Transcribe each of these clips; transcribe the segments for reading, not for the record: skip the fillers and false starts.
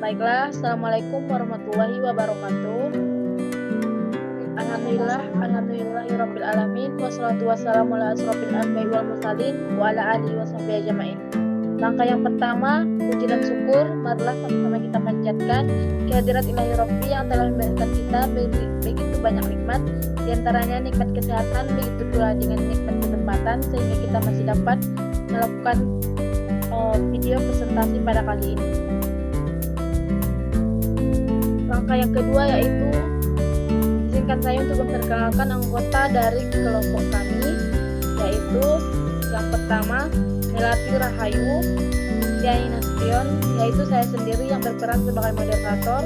Baiklah, Assalamualaikum warahmatullahi wabarakatuh. Alhamdulillahirabbil alamin wassalatu wassalamu ala asrofil anbiya'i wal mursalin wa ala alihi washabihi ajmain. Langkah yang pertama, puji dan syukur marilah sama-sama kita panjatkan kehadirat Ilahi Rabbi yang telah memberikan kita begitu banyak nikmat, di antaranya nikmat kesehatan, begitu pula dengan nikmat kesempatan sehingga kita masih dapat melakukan video presentasi pada kali ini. Langkah yang kedua yaitu izinkan saya untuk memperkenalkan anggota dari kelompok kami, yaitu yang pertama Melati Rahayu, Diani Nasution, yaitu saya sendiri yang berperan sebagai moderator.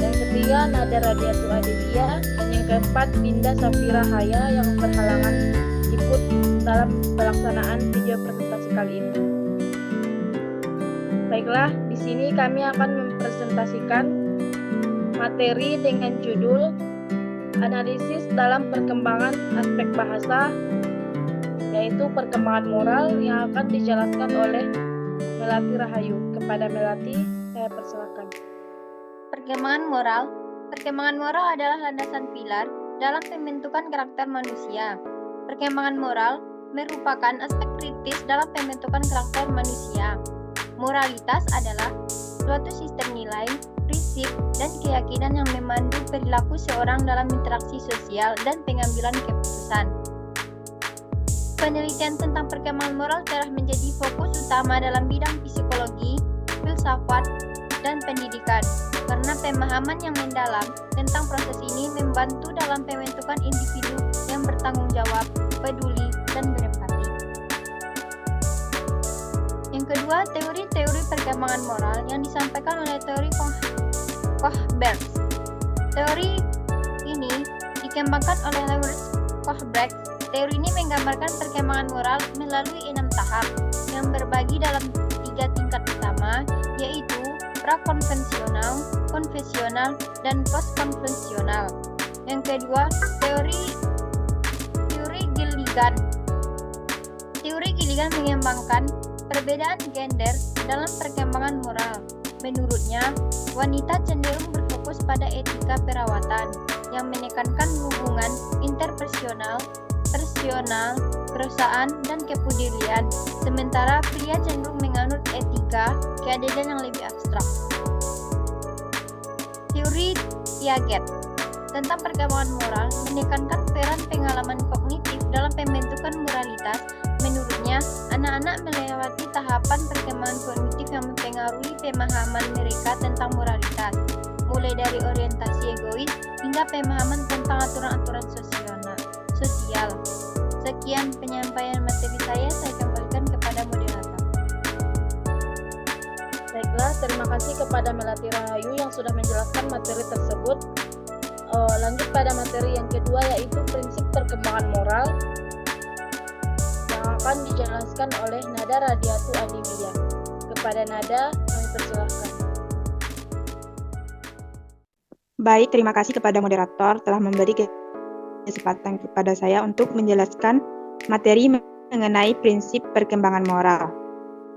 Yang ketiga Nada Radiatu Adivia, dan yang keempat Dinda Safira Haya yang berhalangan ikut dalam pelaksanaan video presentasi kali ini. Baiklah, di sini kami akan mempresentasikan materi dengan judul analisis dalam perkembangan aspek bahasa, yaitu perkembangan moral yang akan dijelaskan oleh Melati Rahayu. Kepada Melati, saya persilakan. Perkembangan moral adalah landasan pilar dalam pembentukan karakter manusia. Perkembangan moral merupakan aspek kritis dalam pembentukan karakter manusia. Moralitas adalah suatu sistem nilai, prinsip, dan keyakinan yang memandu perilaku seorang dalam interaksi sosial dan pengambilan keputusan. Penelitian tentang perkembangan moral telah menjadi fokus utama dalam bidang psikologi, filsafat, dan pendidikan, karena pemahaman yang mendalam tentang proses ini membantu dalam pembentukan individu yang bertanggung jawab, peduli, dan berempati. Yang kedua, teori-teori perkembangan moral yang disampaikan oleh teori Kohlberg. Teori ini dikembangkan oleh Lawrence Kohlberg. Teori ini menggambarkan perkembangan moral melalui 6 tahap yang berbagi dalam 3 tingkat utama, yaitu prakonvensional, konvensional, dan postkonvensional. Yang kedua, teori Gilligan. Teori Gilligan mengembangkan perbedaan gender dalam perkembangan moral. Menurutnya, wanita cenderung berfokus pada etika perawatan yang menekankan hubungan interpersonal, personal, perusahaan, dan kepedulian, sementara pria cenderung menganut etika keadilan yang lebih abstrak. Teori Piaget tentang perkembangan moral menekankan peran pengalaman kognitif dalam pembentukan moralitas. Menurutnya, anak-anak melewati tahapan perkembangan kognitif yang mempengaruhi pemahaman mereka tentang moralitas, mulai dari orientasi egois hingga pemahaman tentang aturan-aturan sosial. Sekian penyampaian materi saya kembalikan kepada moderator. Baiklah, terima kasih kepada Melati Rahayu yang sudah menjelaskan materi tersebut. Lanjut pada materi yang kedua, yaitu prinsip perkembangan moral yang akan dijelaskan oleh Nada Radiatu Adivia. Kepada Nada, kami persilahkan. Baik, terima kasih kepada moderator telah memberi kesempatan kepada saya untuk menjelaskan materi mengenai prinsip perkembangan moral.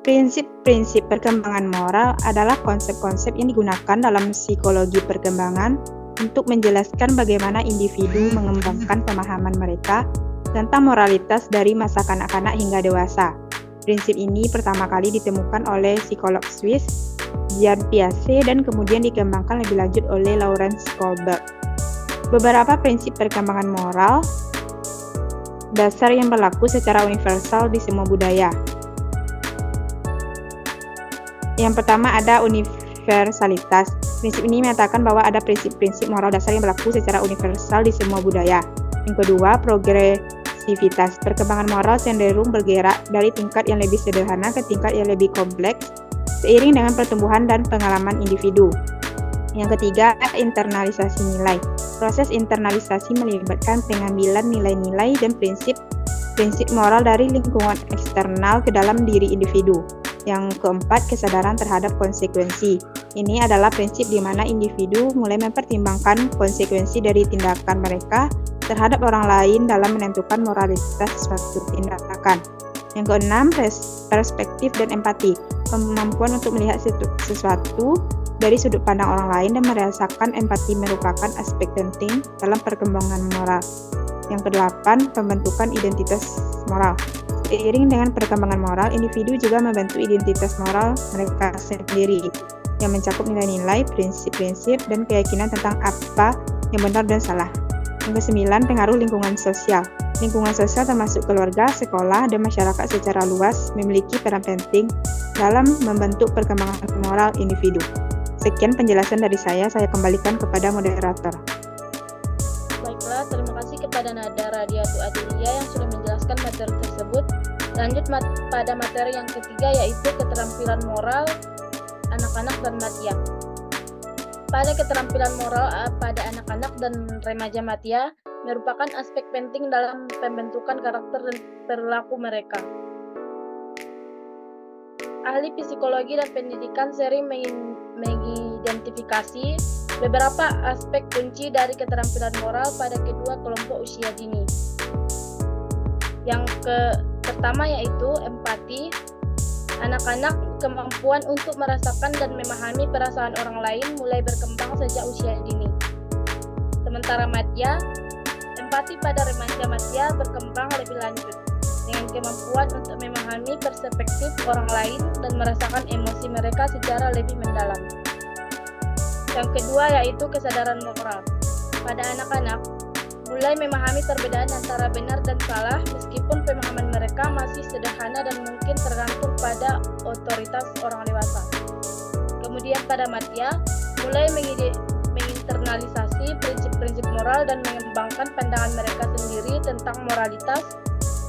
Prinsip-prinsip perkembangan moral adalah konsep-konsep yang digunakan dalam psikologi perkembangan untuk menjelaskan bagaimana individu mengembangkan pemahaman mereka tentang moralitas dari masa kanak-kanak hingga dewasa. Prinsip ini pertama kali ditemukan oleh psikolog Swiss Jean Piaget dan kemudian dikembangkan lebih lanjut oleh Lawrence Kohlberg. Beberapa prinsip perkembangan moral dasar yang berlaku secara universal di semua budaya. Yang pertama ada universalitas. Prinsip ini menyatakan bahwa ada prinsip-prinsip moral dasar yang berlaku secara universal di semua budaya. Yang kedua, progresivitas. Perkembangan moral cenderung bergerak dari tingkat yang lebih sederhana ke tingkat yang lebih kompleks seiring dengan pertumbuhan dan pengalaman individu. Yang ketiga, internalisasi nilai. Proses internalisasi melibatkan pengambilan nilai-nilai dan prinsip moral dari lingkungan eksternal ke dalam diri individu. Yang keempat, kesadaran terhadap konsekuensi. Ini adalah prinsip di mana individu mulai mempertimbangkan konsekuensi dari tindakan mereka terhadap orang lain dalam menentukan moralitas suatu tindakan. Yang keenam, perspektif dan empati. kemampuan untuk melihat sesuatu dari sudut pandang orang lain dan merasakan empati merupakan aspek penting dalam perkembangan moral. Yang kedelapan, pembentukan identitas moral. Seiring dengan perkembangan moral, individu juga membentuk identitas moral mereka sendiri yang mencakup nilai-nilai, prinsip-prinsip, dan keyakinan tentang apa yang benar dan salah. Yang kesembilan, pengaruh lingkungan sosial. Lingkungan sosial termasuk keluarga, sekolah, dan masyarakat secara luas memiliki peran penting dalam membentuk perkembangan moral individu. Sekian penjelasan dari saya kembalikan kepada moderator. Baiklah, terima kasih kepada Nada Radiatu Adilia yang sudah menjelaskan materi tersebut. Lanjut pada materi yang ketiga, yaitu keterampilan moral anak-anak dan madya. Pada keterampilan moral pada anak-anak dan remaja madya merupakan aspek penting dalam pembentukan karakter dan perilaku mereka. Ahli psikologi dan pendidikan sering mengidentifikasi beberapa aspek kunci dari keterampilan moral pada kedua kelompok usia dini. Yang pertama yaitu empati. Anak-anak kemampuan untuk merasakan dan memahami perasaan orang lain mulai berkembang sejak usia dini. Sementara madya, empati pada remaja madya berkembang lebih lanjut dengan kemampuan untuk memahami perspektif orang lain dan merasakan emosi mereka secara lebih mendalam. Yang kedua yaitu kesadaran moral. Pada anak-anak, mulai memahami perbedaan antara benar dan salah meskipun pemahaman mereka masih sederhana dan mungkin tergantung pada otoritas orang dewasa. Kemudian pada madya, mulai menginternalisasi prinsip-prinsip moral dan mengembangkan pandangan mereka sendiri tentang moralitas,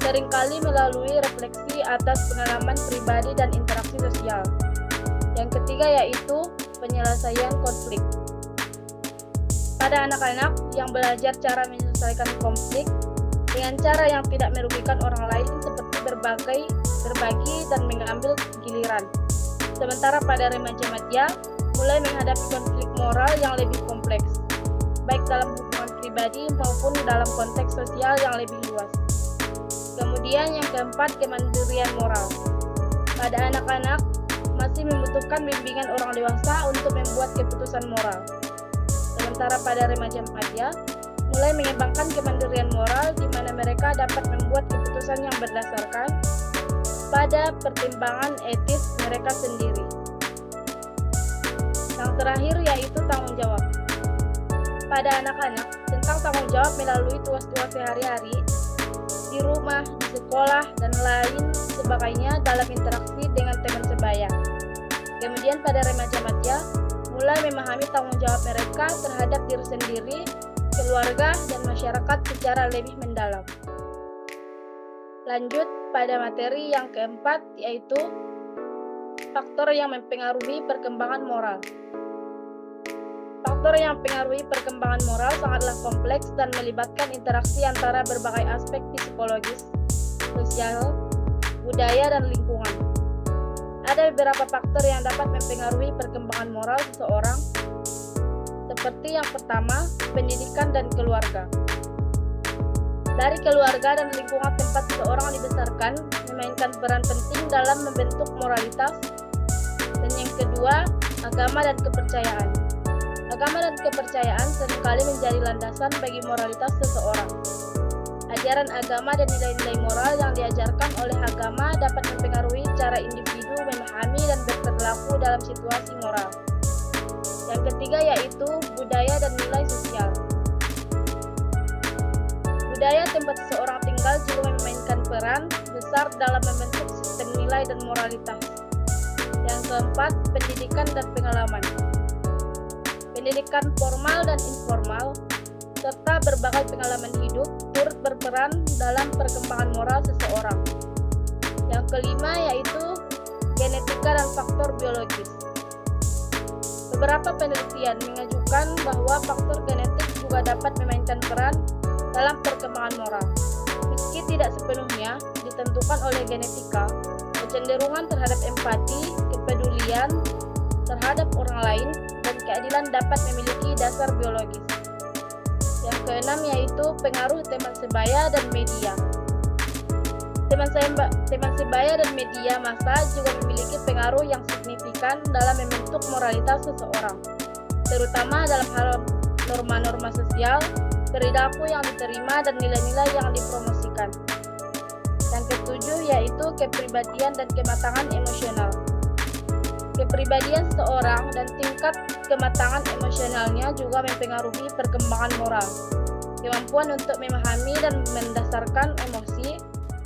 seringkali melalui refleksi atas pengalaman pribadi dan interaksi sosial. Yang ketiga yaitu penyelesaian konflik. Pada anak-anak yang belajar cara menyelesaikan konflik dengan cara yang tidak merugikan orang lain seperti berbagi dan mengambil giliran. Sementara pada remaja madya mulai menghadapi konflik moral yang lebih kompleks, baik dalam hubungan pribadi maupun dalam konteks sosial yang lebih luas. Kemudian yang keempat, kemandirian moral. Pada anak-anak masih membutuhkan bimbingan orang dewasa untuk membuat keputusan moral. Sementara pada remaja madya mulai mengembangkan kemandirian moral di mana mereka dapat membuat keputusan yang berdasarkan pada pertimbangan etis mereka sendiri. Yang terakhir yaitu tanggung jawab. Pada anak-anak, tentang tanggung jawab melalui tugas-tugas sehari-hari di rumah, di sekolah, dan lain sebagainya dalam interaksi dengan teman sebaya. Kemudian pada remaja madya mulai memahami tanggung jawab mereka terhadap diri sendiri, keluarga, dan masyarakat secara lebih mendalam. Lanjut pada materi yang keempat, yaitu faktor yang mempengaruhi perkembangan moral. Faktor yang mempengaruhi perkembangan moral sangatlah kompleks dan melibatkan interaksi antara berbagai aspek psikologis, sosial, budaya, dan lingkungan. Ada beberapa faktor yang dapat mempengaruhi perkembangan moral seseorang, seperti yang pertama, pendidikan dan keluarga. Dari keluarga dan lingkungan tempat seseorang dibesarkan memainkan peran penting dalam membentuk moralitas. Dan yang kedua, agama dan kepercayaan. Agama dan kepercayaan seringkali menjadi landasan bagi moralitas seseorang. Ajaran agama dan nilai-nilai moral yang diajarkan oleh agama dapat mempengaruhi cara individu memahami dan berperilaku dalam situasi moral. Yang ketiga yaitu budaya dan nilai sosial. Budaya tempat seseorang tinggal juga memainkan peran besar dalam membentuk sistem nilai dan moralitas. Yang keempat, pendidikan dan pengalaman. Pendidikan formal dan informal serta berbagai pengalaman hidup turut berperan dalam perkembangan moral seseorang. Yang kelima yaitu genetika dan faktor biologis. Beberapa penelitian mengajukan bahwa faktor genetik juga dapat memainkan peran dalam perkembangan moral. Meski tidak sepenuhnya ditentukan oleh genetika, kecenderungan terhadap empati, kepedulian terhadap orang lain, dan keadilan dapat memiliki dasar biologis. Yang keenam yaitu pengaruh teman sebaya dan media. Teman sebaya dan media massa juga memiliki pengaruh yang signifikan dalam membentuk moralitas seseorang, terutama dalam hal norma-norma sosial, perilaku yang diterima, dan nilai-nilai yang dipromosikan. Yang ketujuh yaitu kepribadian dan kematangan emosional. Kepribadian seseorang dan tingkat kematangan emosionalnya juga mempengaruhi perkembangan moral. Kemampuan untuk memahami dan mendasarkan emosi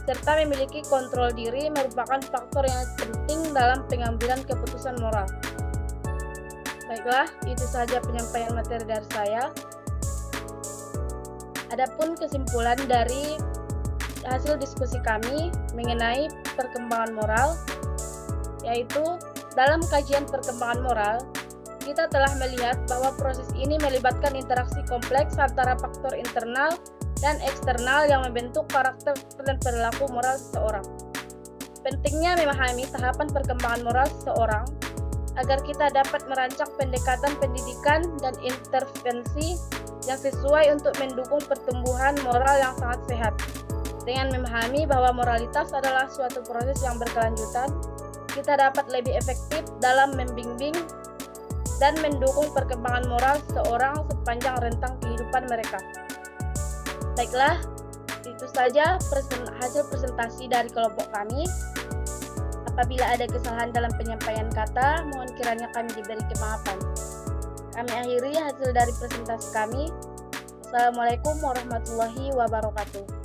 serta memiliki kontrol diri merupakan faktor yang penting dalam pengambilan keputusan moral. Baiklah, itu saja penyampaian materi dari saya. Adapun kesimpulan dari hasil diskusi kami mengenai perkembangan moral, yaitu dalam kajian perkembangan moral, kita telah melihat bahwa proses ini melibatkan interaksi kompleks antara faktor internal dan eksternal yang membentuk karakter dan perilaku moral seseorang. Pentingnya memahami tahapan perkembangan moral seseorang agar kita dapat merancang pendekatan pendidikan dan intervensi yang sesuai untuk mendukung pertumbuhan moral yang sangat sehat. Dengan memahami bahwa moralitas adalah suatu proses yang berkelanjutan, kita dapat lebih efektif dalam membimbing dan mendukung perkembangan moral seseorang sepanjang rentang kehidupan mereka. Baiklah, itu saja hasil presentasi dari kelompok kami. Apabila ada kesalahan dalam penyampaian kata, mohon kiranya kami diberi kemaafan. Kami akhiri hasil dari presentasi kami. Assalamualaikum warahmatullahi wabarakatuh.